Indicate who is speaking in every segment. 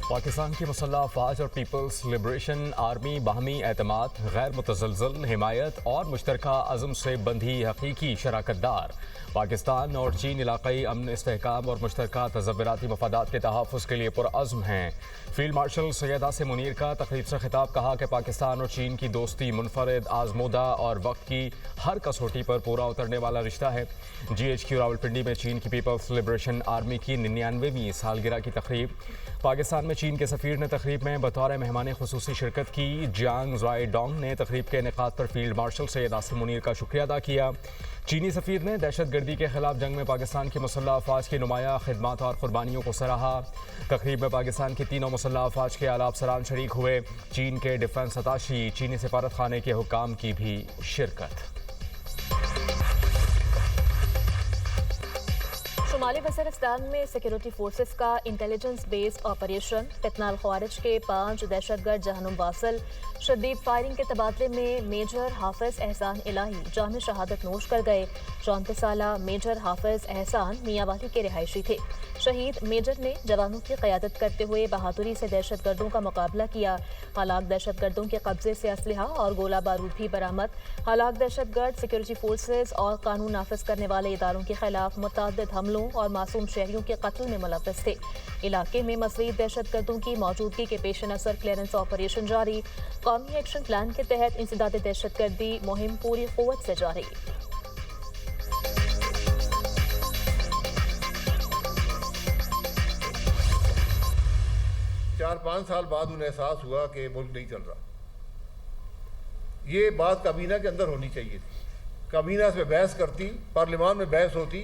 Speaker 1: पाकिस्तान की मुसल्लह अफवाज और peoples liberation army बाहमी एतमाद, गैर मुतज़लज़ल हिमायत और मुश्तरका अज़म से बंधी हकीकी शराकतदार। पाकिस्तान और चीन इलाक़ाई अमन, इस्तेहकाम और मुश्तरका तज़व्वुराती मफादात के तहफ़्फ़ुज़ के लिए पुरअज़्म हैं। फील्ड मार्शल सैयद आसिम मुनीर का तक़रीब से खिताब, कहा कि पाकिस्तान और चीन की दोस्ती मुनफरद, आज़मूदा और वक्त की हर कसौटी पर पूरा उतरने वाला रिश्ता है। GHQ रावलपिंडी में चीन की पीपल्स लिबरेशन आर्मी की 99वीं सालगिरह की तक़रीब। पाकिस्तान में चीन के सफ़ीर ने तक़रीब में बतौर मेहमान खुसूसी शिरकत की। जियांग ज़ाई डोंग ने तक़रीब के इनेक़ाद पर फील्ड मार्शल सैयद आसिम मुनीर का शुक्रिया अदा किया। चीनी सफ़ीर ने दहशत गर्दी के खिलाफ जंग में पाकिस्तान की मुसल्लह अफवाज की नुमाया खिदमत और कुर्बानियों को सराहा। तक़रीब में पाकिस्तान की तीनों मुसल्लह अफवाज के आला अफसरान शरीक हुए। चीन के डिफेंस अताशी, चीनी सफारत खाने के हुक्काम की भी शिरकत।
Speaker 2: शुमाली वज़ीरिस्तान में सिक्योरिटी फोर्सेस का इंटेलिजेंस बेस्ड ऑपरेशन, फितना ख्वारिज के 5 दहशतगर्द जहनुम वासिल, शदीद फायरिंग के तबादले में मेजर हाफिज एहसान इलाही जाम शहादत नोश कर गए। 34 साला मेजर हाफिज एहसान मियांवाली के रिहायशी थे। शहीद मेजर ने जवानों की क़यादत करते हुए बहादुरी से दहशतगर्दों का मुकाबला किया। हालाक दहशतगर्दों के कब्जे से असलहा और गोला बारूद भी बरामद। हालाक दहशतगर्द सिक्योरिटी फोर्सेस और कानून नाफिज करने वाले इदारों के खिलाफ मुतअद्दिद हमलों और मासूम शहरियों के कत्ल में मुलव्वस थे। इलाके में मज़ीद दहशतगर्दों की मौजूदगी के पेश नज़र क्लियरेंस ऑपरेशन जारी। कौमी एक्शन प्लान के तहत इंसदाद दहशतगर्दी मुहिम पूरी क़ुव्वत से जारी।
Speaker 3: 4-5 साल बाद उन्हें एहसास हुआ कि मुल्क नहीं चल रहा। ये बात काबीना के अंदर होनी चाहिए थी। काबीना से बहस करती, पार्लियामान में बहस होती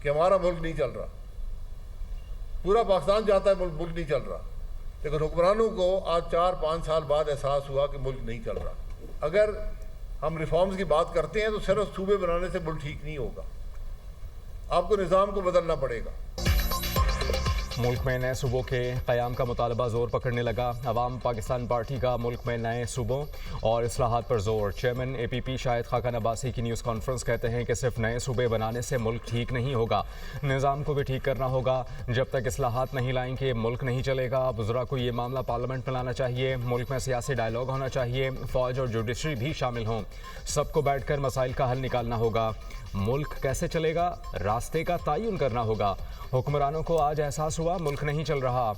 Speaker 3: कि हमारा मुल्क नहीं चल रहा। पूरा पाकिस्तान चाहता है मुल्क नहीं चल रहा, लेकिन हुक्मरानों को आज 4-5 साल बाद एहसास हुआ कि मुल्क नहीं चल रहा। अगर हम रिफॉर्म्स की बात करते हैं तो सिर्फ सूबे बनाने से मुल्क ठीक नहीं होगा, आपको निज़ाम को बदलना पड़ेगा।
Speaker 1: मुल्क में नए सूबों के क़याम का मुतालबा ज़ोर पकड़ने लगा। अवाम पाकिस्तान पार्टी का मुल्क में नए सूबों और इस्लाहात पर जोर। चेयरमैन APP शाहिद खाकन अब्बासी की न्यूज़ कॉन्फ्रेंस कहते हैं कि सिर्फ नए सूबे बनाने से मुल्क ठीक नहीं होगा, निज़ाम को भी ठीक करना होगा। जब तक इस्लाहात नहीं लाएंगे मुल्क नहीं चलेगा। वज़रा को ये मामला पार्लियामेंट में लाना चाहिए। मुल्क में सियासी डायलॉग होना चाहिए। फ़ौज और जुडिशरी भी शामिल हों। सबको बैठ कर मसाइल का हल निकालना होगा। मुल्क कैसे चलेगा, रास्ते का तयन करना होगा। हुक्मरानों को आज एहसास हुआ मुल्क नहीं चल रहा,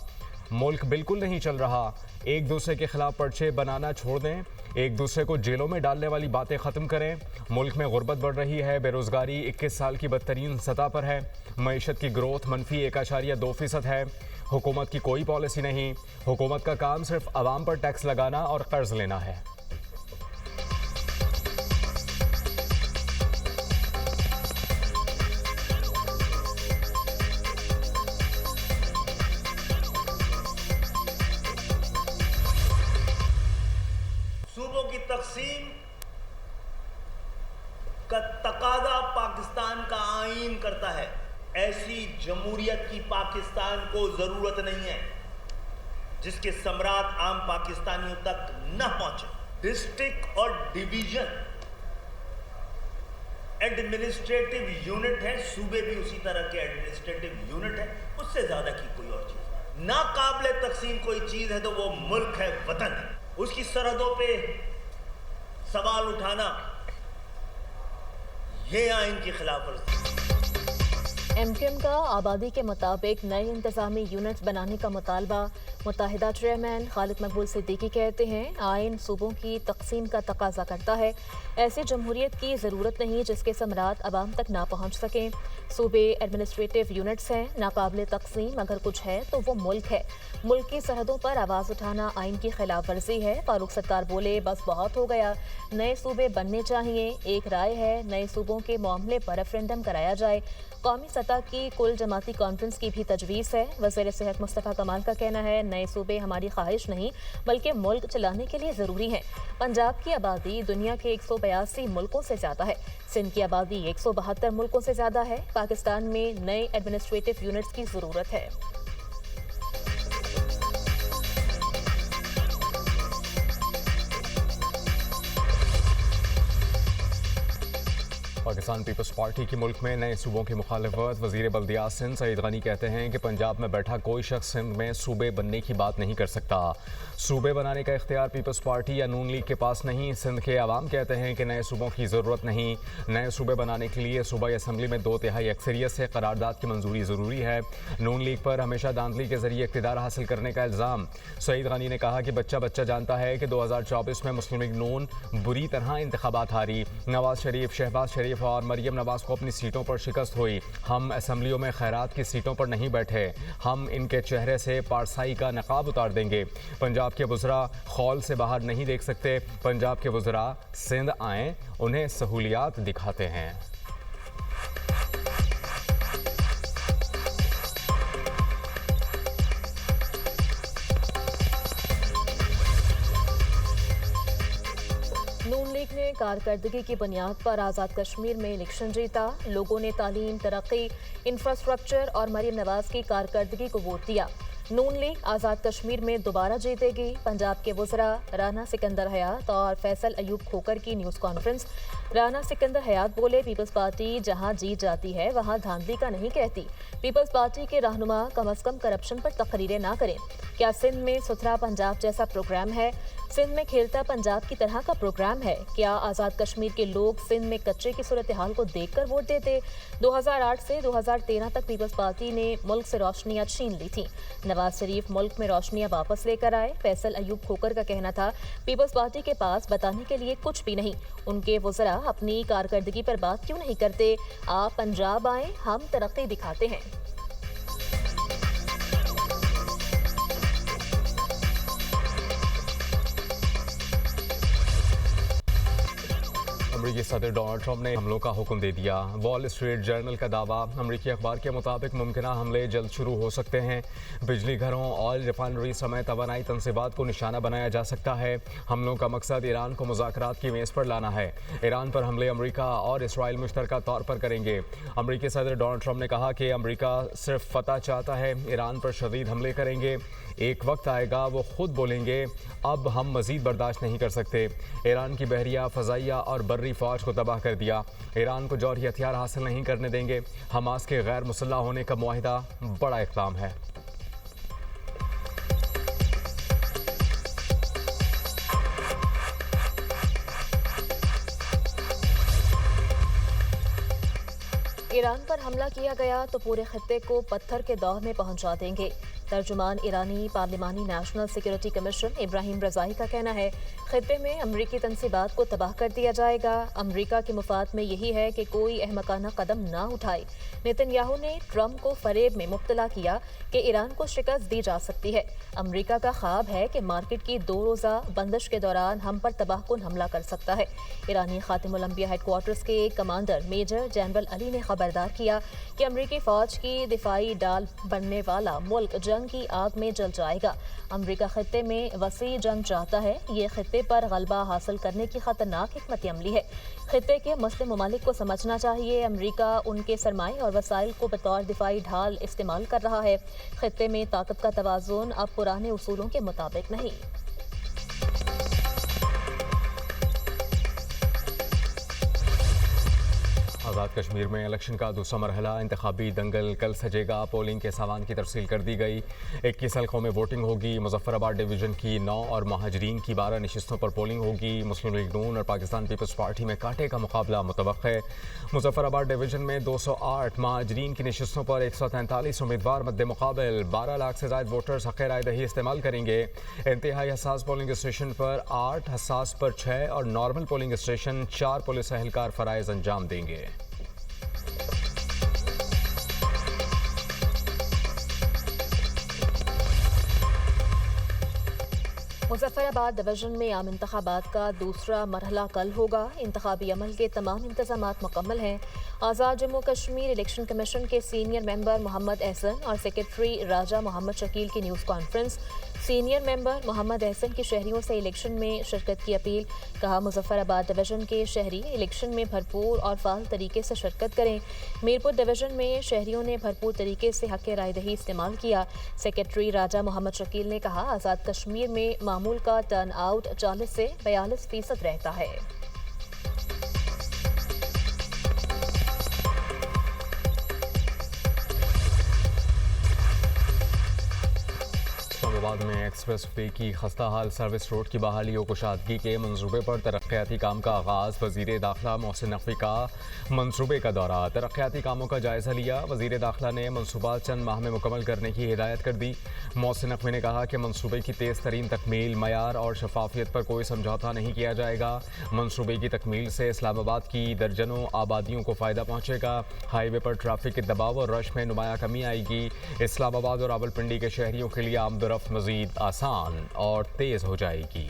Speaker 1: मुल्क बिल्कुल नहीं चल रहा। एक दूसरे के खिलाफ पर्चे बनाना छोड़ दें, एक दूसरे को जेलों में डालने वाली बातें ख़त्म करें। मुल्क में गुर्बत बढ़ रही है, बेरोज़गारी 21 साल की बदतरीन सतह पर है। मईशत की ग्रोथ -1.2% है। हुकूमत की कोई पॉलिसी नहीं। हुकूमत का काम सिर्फ आवाम पर टैक्स लगाना और कर्ज लेना है।
Speaker 4: सूबों की तकसीम का तकादा पाकिस्तान का आईन करता है। ऐसी जमहूरियत की पाकिस्तान को जरूरत नहीं है जिसके सम्राट आम पाकिस्तानियों तक न पहुंचे। डिस्ट्रिक्ट और डिवीजन एडमिनिस्ट्रेटिव यूनिट है, सूबे भी उसी तरह के एडमिनिस्ट्रेटिव यूनिट है। उससे ज्यादा की कोई और चीज ना काबिल तकसीम कोई चीज है तो वो मुल्क है, वतन है। उसकी सरहदों पे सवाल उठाना ये आइन की खिलाफ वर्जी।
Speaker 2: MQM का आबादी के मुताबिक नए इंतजामी यूनिट्स बनाने का मुतालबा। मुत्तहिदा चेयरमैन खालिद मकबूल सिद्दीकी कहते हैं आइन सूबों की तकसीम का तकाजा करता है। ऐसी जमहूरियत की ज़रूरत नहीं जिसके समरात अवाम तक ना पहुँच सकें। सूबे एडमिनिस्ट्रेटिव यूनिट्स हैं, नाकाबिल तकसीम अगर कुछ है तो वो मुल्क है। मुल्क की सरहदों पर आवाज़ उठाना आइन की खिलाफ वर्जी है। फारूक सत्तार बोले बस बहुत हो गया, नए सूबे बनने चाहिए। एक राय है नए सूबों के मामले पर रेफरेंडम कराया जाए। कौमी सतह की कुल जमाती कॉन्फ्रेंस की भी तजवीज़ है। वज़ीर सेहत मुस्तफ़ा कमाल का कहना है नए सूबे हमारी ख्वाहिश नहीं बल्कि मुल्क चलाने के लिए ज़रूरी हैं। पंजाब की आबादी दुनिया के 182 मुल्कों से ज़्यादा है। सिंध की आबादी 172 मुल्कों से ज़्यादा है। पाकिस्तान में नए एडमिनिस्ट्रेटिव यूनिट्स की ज़रूरत है।
Speaker 1: पाकिस्तान पाकिस्तान पीपल्स पार्टी की मुल्क में नए सूबों की मुखालिफत। वज़ीर बल्दियात सिंध सईद गनी कहते हैं कि पंजाब में बैठा कोई शख्स सिंध में सूबे बनने की बात नहीं कर सकता। सूबे बनाने का इख्तियार पीपल्स पार्टी या नून लीग के पास नहीं। सिंध के अवाम कहते हैं कि नए सूबों की ज़रूरत नहीं। नए सूबे बनाने के लिए सूबाई असम्बली में 2/3 अक्सरियत से करारदाद की मंजूरी ज़रूरी है। नून लीग पर हमेशा धांधली के जरिए इक़्तिदार हासिल करने का इल्ज़ाम। सईद गनी ने कहा कि बच्चा बच्चा जानता है कि 2024 में मुस्लिम लीग नून बुरी तरह इंतखाबात हारी। नवाज शरीफ, शहबाज शरीफ और मरियम नवाज को अपनी सीटों पर शिकस्त हुई। हम असम्बलियों में खैरात की सीटों पर नहीं बैठे। हम इनके चेहरे से पारसाई का नकाब उतार देंगे। पंजाब के वज़रा खौल से बाहर नहीं देख सकते। पंजाब के वज़रा सिंध आएँ, उन्हें सहूलियात दिखाते हैं।
Speaker 2: नून लीग ने कारकर्दगी की बुनियाद पर आज़ाद कश्मीर में इलेक्शन जीता। लोगों ने तालीम, तरक्की, इंफ्रास्ट्रक्चर और मरीम नवाज की कारकर्दगी को वोट दिया। नून लीग आज़ाद कश्मीर में दोबारा जीतेगी। पंजाब के वज़रा राना सिकंदर हयात और फैसल अयूब खोकर की न्यूज़ कॉन्फ्रेंस। राना सिकंदर हयात बोले, पीपल्स पार्टी जहां जीत जाती है वहां धांधली का नहीं कहती। पीपल्स पार्टी के रहनुमा कम अज़ कम करप्शन पर तकरीरें ना करें। क्या सिंध में सुथरा पंजाब जैसा प्रोग्राम है? सिंध में खेलता पंजाब की तरह का प्रोग्राम है? क्या आज़ाद कश्मीर के लोग सिंध में कच्चे की सूरत हाल को देखकर वोट देते? 2008 से 2013 तक पीपल्स पार्टी ने मुल्क से रोशनियां छीन ली थी। नवाज शरीफ मुल्क में रोशनियां वापस लेकर आए। फैसल अयूब खोकर का कहना था, पीपल्स पार्टी के पास बताने के लिए कुछ भी नहीं। उनके वज़रा अपनी कारकर्दगी पर बात क्यों नहीं करते? आप पंजाब आए, हम तरक्की दिखाते हैं।
Speaker 1: अमरीकी सदर डोनाल्ड ट्रंप ने हमलों का हुक्म दे दिया। वॉल स्ट्रीट जर्नल का दावा। अमरीकी अखबार के मुताबिक मुमकिन हमले जल्द शुरू हो सकते हैं। बिजली घरों, ऑयल रिफाइनरी समेत तवानाई तनसीबात को निशाना बनाया जा सकता है। हमलों का मकसद ईरान को मुज़ाकरात की मेज़ पर लाना है। ईरान पर हमले अमरीका और इसराइल मुश्तरका तौर पर करेंगे। अमरीकी सदर डोनाल्ड ट्रंप ने कहा कि अमरीका सिर्फ फतह चाहता है, ईरान पर शदीद हमले करेंगे। एक वक्त आएगा वो खुद बोलेंगे, अब हम मज़ीद बर्दाश्त नहीं कर सकते। ईरान की बहरिया, फ़ज़ाइया और बर्री फ़ौज को तबाह कर दिया। ईरान को जौहरी हथियार हासिल नहीं करने देंगे। हमास के गैर मुसल्लह होने का मुआहिदा बड़ा इक़दाम है।
Speaker 2: ईरान पर हमला किया गया तो पूरे खित्ते को पत्थर के दौर में पहुंचा देंगे। तर्जुमान ईरानी पार्लिमानी नेशनल सिक्योरिटी कमीशन इब्राहिम रज़ाई का कहना है, खित्ते में अमरीकी तनसीबात को तबाह कर दिया जाएगा। अमरीका के मुफाद में यही है कि कोई अहमकाना कदम ना उठाए। नेतन्याहू ने ट्रंप को फरेब में मुब्तला किया कि ईरान को शिकस्त दी जा सकती है। अमरीका का ख्वाब है कि मार्केट की 2 रोज़ा बंदिश के दौरान हम पर तबाहकुन हमला कर सकता है। ईरानी खातिमुल अंबिया हेडक्वार्टर्स के कमांडर मेजर जनरल अली ने खबरदार किया कि अमरीकी फौज की दिफाई डाल बनने वाला मुल्क जंग की आग में जल जाएगा। अमरीका खित्ते में वसी जंग चाहता है। ये खित्ते पर गलबा हासिल करने की खतरनाक हिकमत अमली है। खित्ते के मुस्लिम ममालिक को समझना चाहिए, अमरीका उनके सरमाए और वसाइल को बतौर दिफाई ढाल इस्तेमाल कर रहा है। खित्ते में ताकत का तवाज़ुन अब पुराने उसूलों के मुताबिक नहीं।
Speaker 1: आज़ाद कश्मीर में इलेक्शन का दूसरा मरहला इंतखाबी दंगल कल सजेगा। पोलिंग के सामान की तरसील कर दी गई। 21 हल्कों में वोटिंग होगी। मुजफ्फराबाद डिवीज़न की 9 और महाजरीन की 12 नशिस्तों पर पोलिंग होगी। मुस्लिम लीग नून और पाकिस्तान पीपल्स पार्टी में कांटे का मुकाबला मुतवक्क है। मुजफ्फराबाद डिवीज़न में 208, महाजरीन की नशिस्तों पर 143 उम्मीदवार मद्दे मुकाबल। 12 लाख से ज़ायद वोटर्स हक़ राय दही इस्तेमाल करेंगे। इंतहाई हसास पोलिंग स्टेशन पर 8, हसास पर 6 और नॉर्मल पोलिंग स्टेशन 4 पुलिस एहलकार फ़राइज़ अंजाम देंगे।
Speaker 2: मुजफ्फराबाद डिवीज़न में आम इंतखाबात का दूसरा मरहला कल होगा। इंतखाबी अमल के तमाम इंतजामात मुकम्मल हैं। आज़ाद जम्मू कश्मीर इलेक्शन कमीशन के सीनियर मेंबर मोहम्मद एहसन और सेक्रेटरी राजा मोहम्मद शकील की news conference. Senior member Mohammad Ehsan की शहरियों से इलेक्शन में शिरकत की अपील। कहा, मुजफ्फराबाद डिवीज़न के शहरी इलेक्शन में भरपूर और फाल तरीके से शिरकत करें। मीरपुर डिवीज़न में शहरियों ने भरपूर तरीके से हक़ राय दही इस्तेमाल किया। सेक्रेटरी राजा मोहम्मद शकील ने कहा, आज़ाद कश्मीर में मामूल का टर्न आउट 40 से 42% रहता है।
Speaker 1: इस्लामाबाद में एक्सप्रेस वे की खस्ता हाल सर्विस रोड की बहाली और कुशादगी के मंसूबे पर तरक्याती काम का आगाज़। वज़ीर दाखिला मोहसिन नकवी का मंसूबे का दौरा, तरक्याती कामों का जायज़ा लिया। वज़ीर दाखिला ने मंसूबा चंद माह में मुकम्मल करने की हिदायत कर दी। मोहसिन नकवी ने कहा कि मंसूबे की तेज़ तरीन तकमील, मयार और शफाफियत पर कोई समझौता नहीं किया जाएगा। मंसूबे की तकमील से इस्लामाबाद की दर्जनों आबादियों को फ़ायदा पहुँचेगा। हाईवे पर ट्रैफिक के दबाव और रश में नुमाया कमी आएगी। इस्लामाबाद और रावलपिंडी के शहरियों के लिए आमदोरफ्त मज़ीद आसान और तेज़ हो जाएगी।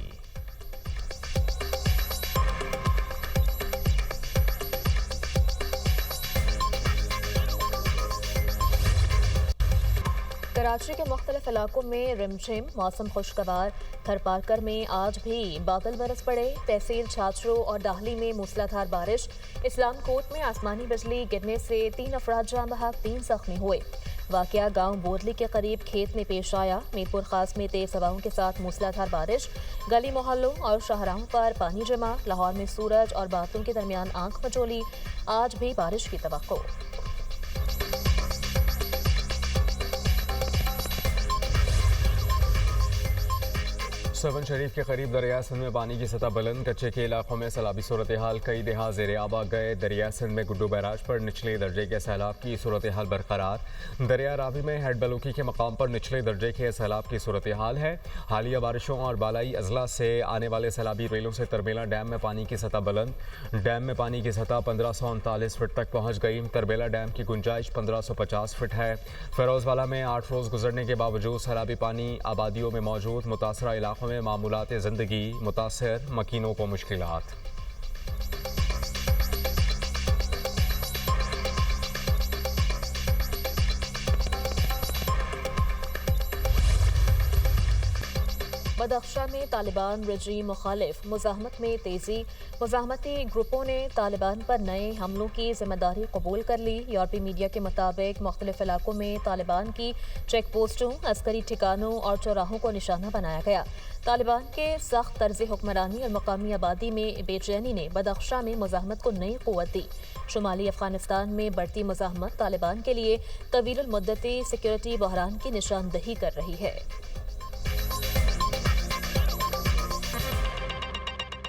Speaker 2: कराची के मुख्तलिफ इलाकों में रिमझिम मौसम खुशगवार। थरपारकर में आज भी बादल बरस पड़े। तहसील छाछरो और दाहली में मूसलाधार बारिश। इस्लाम कोट में आसमानी बिजली गिरने से 3 अफराद जान बहक, 3 जख्मी हुए। वाकया गांव बोदली के करीब खेत में पेश आया। मीरपुर खास में तेज हवाओं के साथ मूसलाधार बारिश। गली मोहल्लों और शाहराहों पर पानी जमा। लाहौर में सूरज और बादलों के दरमियान आंख मचोली। आज भी बारिश की तवक्को।
Speaker 1: सेवन शरीफ के करीब दरिया सिंध में पानी की सतह बुलंद। कच्चे के इलाकों में सैलाबी सूरत हाल, कई देहात ज़ेर आब आ गए। दरिया सिंध में गुड्डू बैराज पर निचले दर्जे के सैलाब की सूरत हाल बरकरार। दरिया रावी में हेड बलूकी के मकाम पर निचले दर्जे के सैलाब की सूरत हाल है। हालिया बारिशों और बालाई अजला से आने वाले सैलाबी रेलों से तरबेला डैम में पानी की सतह बुलंद। डैम में पानी की सतह 1539 फीट तक पहुँच गई। तरबेला डैम की गुंजाइश 1550 फीट है। फिरोजवाला में 8 रोज़ गुजरने के बावजूद सैलाबी पानी आबादियों में मौजूद। मुतासरा इलाकों में मामूलात ज़िंदगी मुतासर, मकीनों को मुश्किलात।
Speaker 2: बदख्शा में तालिबान रजीम मुखालिफ मुजाहमत में तेजी। मुजाहमती ग्रुपों ने तालिबान पर नए हमलों की जिम्मेदारी कबूल कर ली। यूरोपीय मीडिया के मुताबिक मुख्तलिफ इलाकों में तालिबान की चेक पोस्टों, अस्करी ठिकानों और चौराहों को निशाना बनाया गया। तालिबान के सख्त तर्ज हुक्मरानी और मकामी आबादी में बेचैनी ने बदख्शा में मुजाहमत को नई क़ुव्वत दी। शुमाली अफगानिस्तान में बढ़ती मुजाहमत तालिबान के लिए तवील मुद्दती सिक्योरिटी बहरान की निशानदही कर रही है।